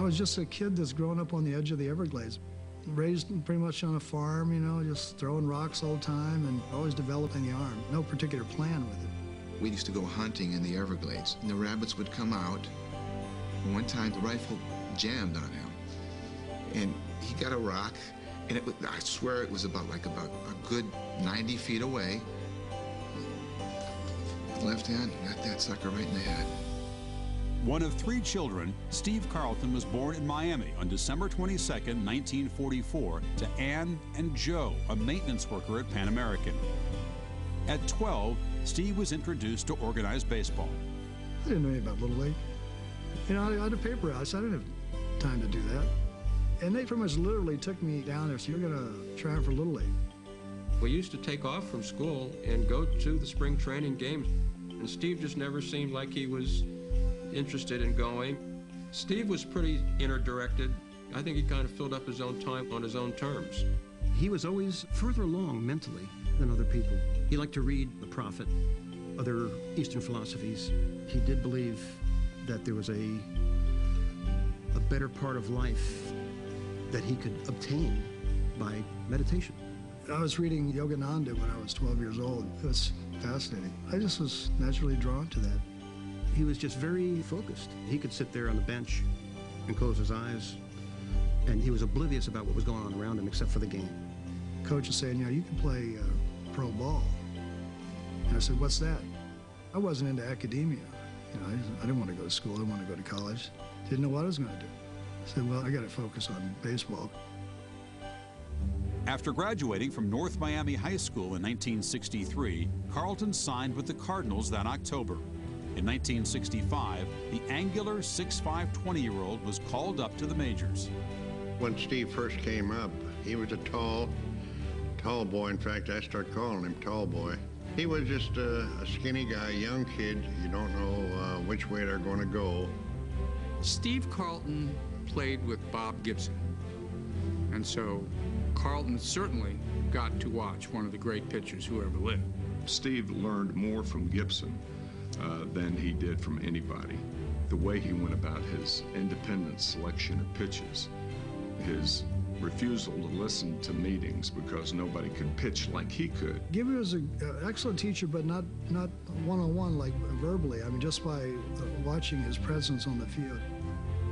was just a kid that's grown up on the edge of the Everglades. Raised pretty much on a farm, you know, just throwing rocks all the time and always developing the arm. No particular plan with it. We used to go hunting in the Everglades, and the rabbits would come out. One time, the rifle jammed on him, and he got a rock, and I swear it was about a good 90 feet away. Left hand, got that sucker right in the head. One of 3 children, Steve Carlton was born in Miami on December 22, 1944, to Ann and Joe, a maintenance worker at Pan American. At 12, Steve was introduced to organized baseball. I didn't know anything about Little League. You know, I had a paper out, so I didn't have time to do that. And they pretty much literally took me down there, so you're going to try for Little League. We used to take off from school and go to the spring training games, and Steve just never seemed like he was interested in going. Steve was pretty inner-directed. I think he kind of filled up his own time on his own terms. He was always further along mentally than other people. He liked to read The Prophet, other Eastern philosophies. He did believe that there was a better part of life that he could obtain by meditation. I was reading Yogananda when I was 12 years old. It was fascinating. I just was naturally drawn to that. He was just very focused. He could sit there on the bench and close his eyes, and he was oblivious about what was going on around him except for the game. Coach was saying, you know, you can play pro ball. And I said, what's that? I wasn't into academia. You know, I didn't want to go to school. I didn't want to go to college. Didn't know what I was going to do. I said, well, I got to focus on baseball. After graduating from North Miami High School in 1963, Carlton signed with the Cardinals that October. In 1965, the angular 6'5", 20-year-old was called up to the majors. When Steve first came up, he was a tall boy. In fact, I started calling him Tall Boy. He was just a skinny guy, young kid. You don't know which way they're going to go. Steve Carlton played with Bob Gibson, and so Carlton certainly got to watch one of the great pitchers who ever lived. Steve learned more from Gibson than he did from anybody. The way he went about his independent selection of pitches, his refusal to listen to meetings because nobody could pitch like he could. Gibby was an excellent teacher, but not one-on-one, like verbally. I mean, just by watching his presence on the field.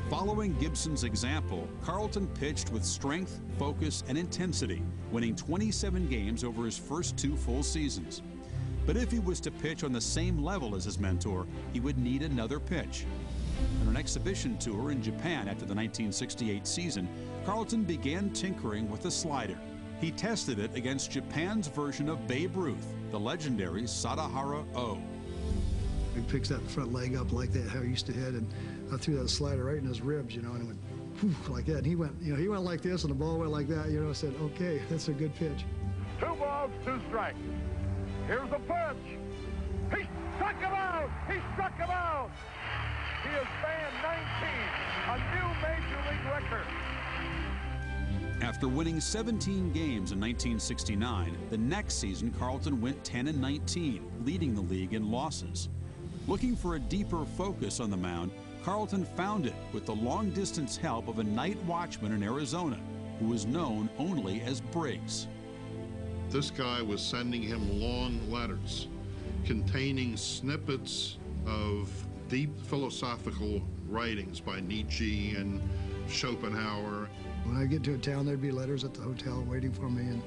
Following Gibson's example, Carlton pitched with strength, focus, and intensity, winning 27 games over his first 2 full seasons. But if he was to pitch on the same level as his mentor, he would need another pitch. On an exhibition tour in Japan after the 1968 season, Carlton began tinkering with the slider. He tested it against Japan's version of Babe Ruth, the legendary Sadahara O. He picks that front leg up like that, how he used to hit, and I threw that slider right in his ribs, you know, and it went poof, like that. And he went, you know, he went like this, and the ball went like that. You know, I said, okay, that's a good pitch. 2 balls, 2 strikes. Here's the pitch. He struck him out. He struck him out. He is banned 19, a new major league record. After winning 17 games in 1969, the next season Carlton went 10-19, leading the league in losses. Looking for a deeper focus on the mound, Carlton found it with the long-distance help of a night watchman in Arizona, who was known only as Briggs. This guy was sending him long letters containing snippets of deep philosophical writings by Nietzsche and Schopenhauer. When I get to a town, there'd be letters at the hotel waiting for me and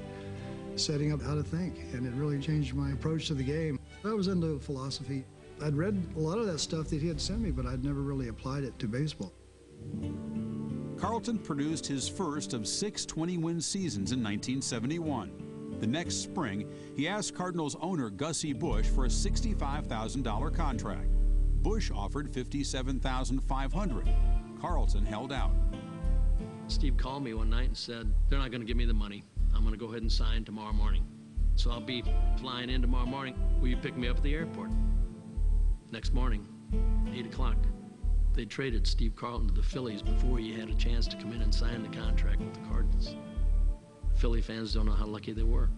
setting up how to think, and it really changed my approach to the game. I was into philosophy. I'd read a lot of that stuff that he had sent me, but I'd never really applied it to baseball. Carlton produced his first of 6 20-win seasons in 1971. The next spring, he asked Cardinals owner Gussie Busch for a $65,000 contract. Busch offered $57,500. Carlton held out. Steve called me one night and said, they're not going to give me the money. I'm going to go ahead and sign tomorrow morning. So I'll be flying in tomorrow morning. Will you pick me up at the airport? Next morning, 8 o'clock, they traded Steve Carlton to the Phillies before he had a chance to come in and sign the contract with the Cardinals. Philly fans don't know how lucky they were.